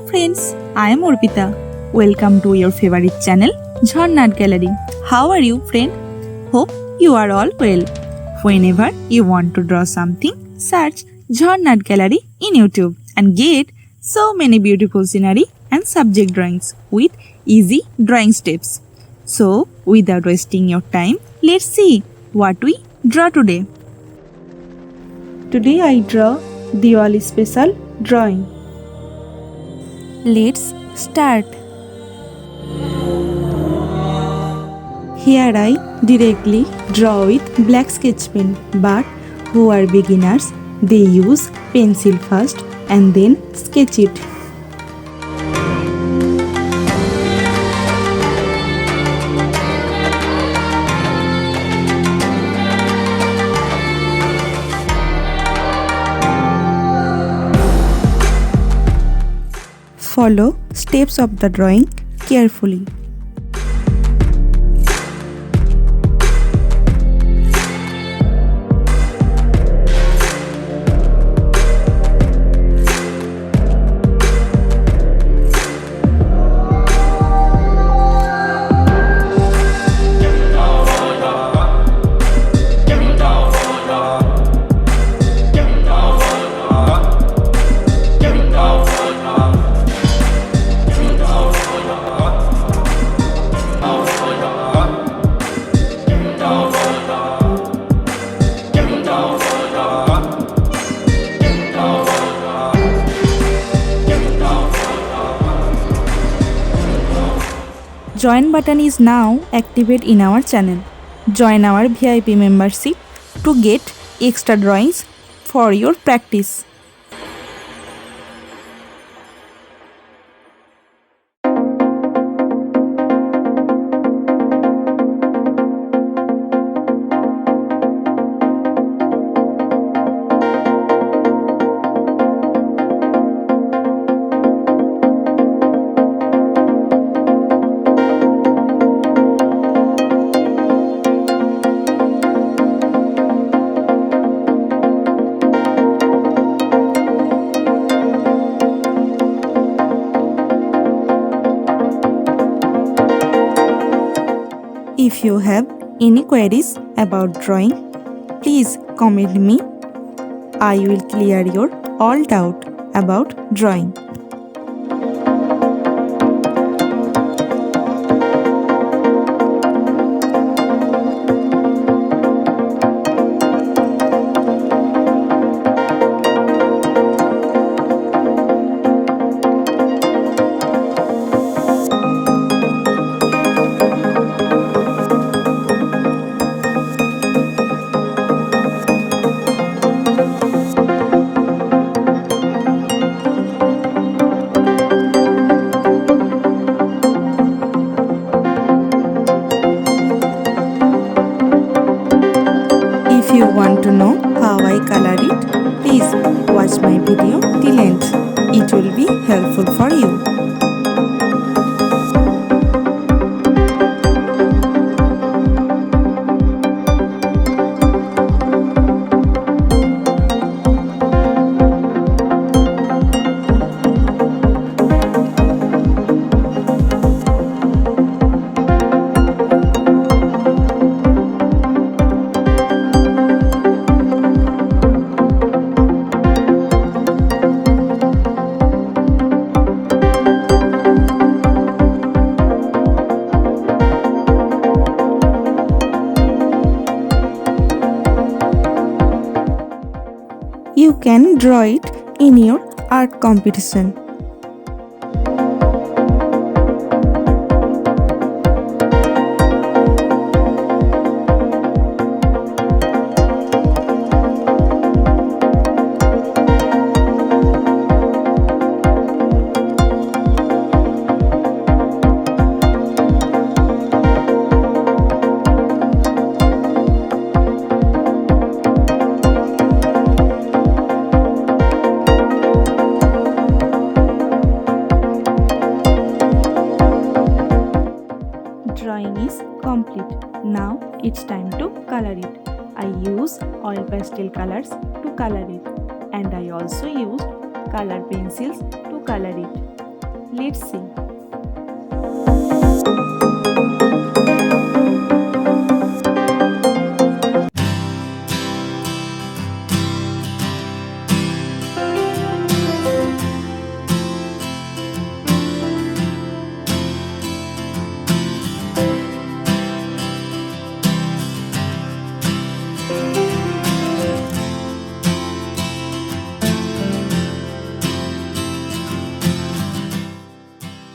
friends, I am Arpita. Welcome to your favorite channel, Art Gallery. How are you, friend? Hope you are all well. Whenever you want to draw something, search Art Gallery in YouTube and get so many beautiful scenery and subject drawings with easy drawing steps. So, without wasting your time, let's see what we draw today. Today I draw Diwali special drawing. Let's start. Here I directly draw with black sketch pen, but who are beginners, they use pencil first and then sketch it. Follow steps of the drawing carefully. Join button is now activated in our channel. Join our VIP membership to get extra drawings for your practice. If you have any queries about drawing, please comment me. I will clear your all doubt about drawing. If you want to know how I color it, please watch my video till end. It will be helpful for you. You can draw it in your art competition. Drawing is complete. Now it's time to color it. I use oil pastel colors to color it, and I also used color pencils to color it. Let's see.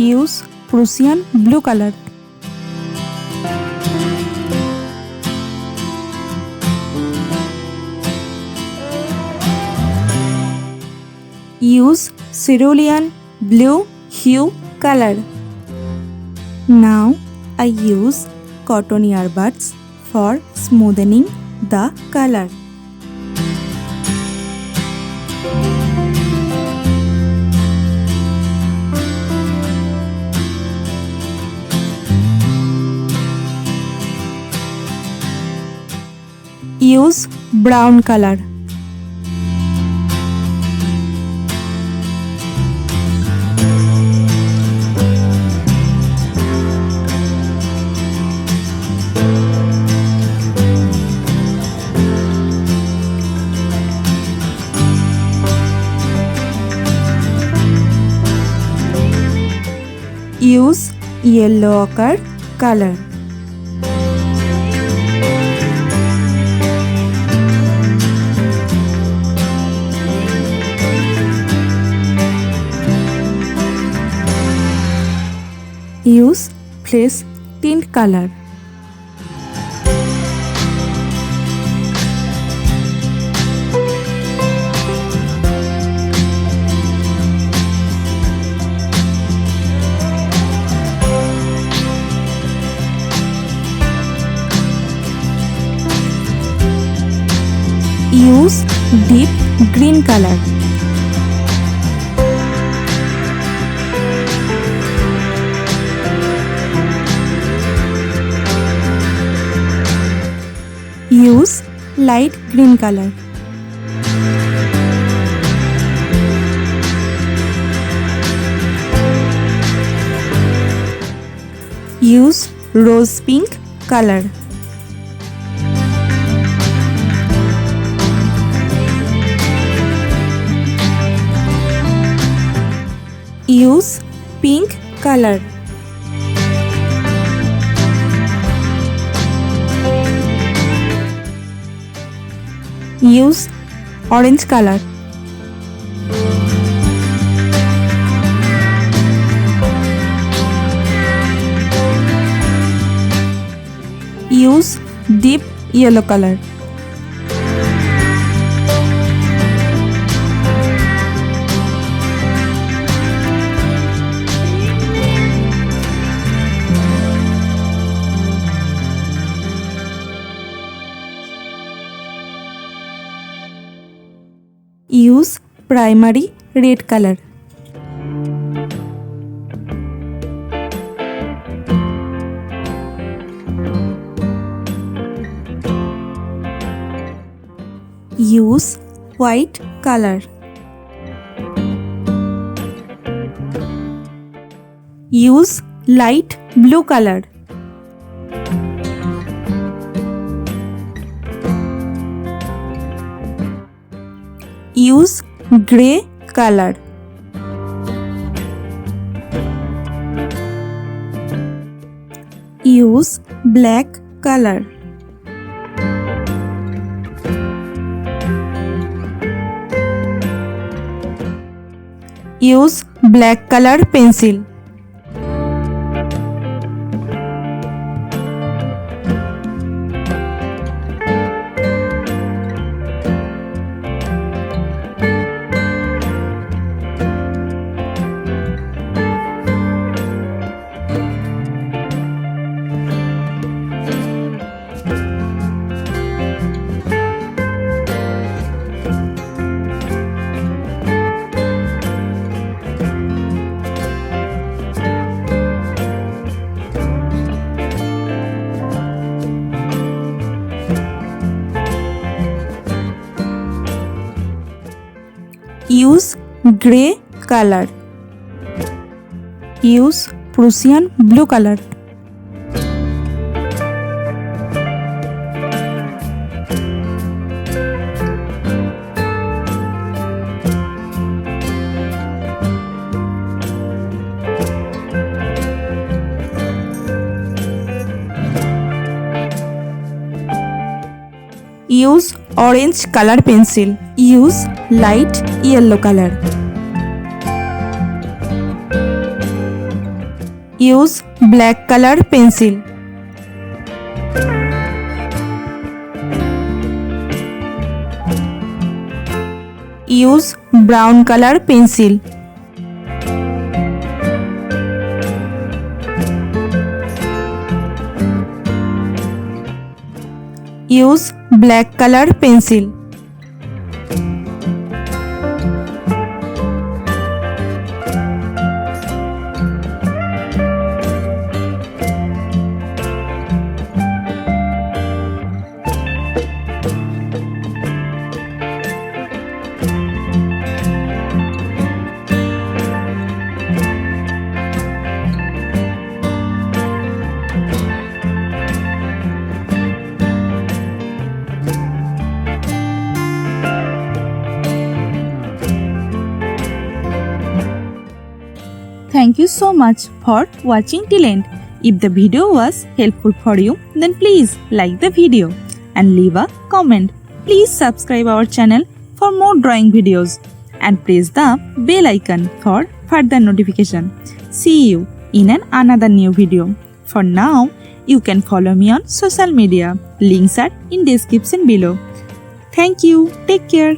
Use Prussian blue color. Use cerulean blue hue color. Now I use cotton earbuds for smoothing the color. Use brown color. Use yellow ochre color. Use flesh tint color. Use deep green color. Use light green color. Use rose pink color. Use pink color. Use orange color. Use deep yellow color. Use primary red color. Use white color. Use light blue color. Use gray color. Use black color. Use black color pencil. Use gray color. Use Prussian blue color. Use orange color pencil. Use light yellow color. Use black color pencil. Use brown color pencil. Use black color pencil. Thank you so much for watching till end. If the video was helpful for you, then please like the video and leave a comment. Please subscribe our channel for more drawing videos and press the bell icon for further notification. See you in another new video. For now, you can follow me on social media. Links are in description below. Thank you. Take care.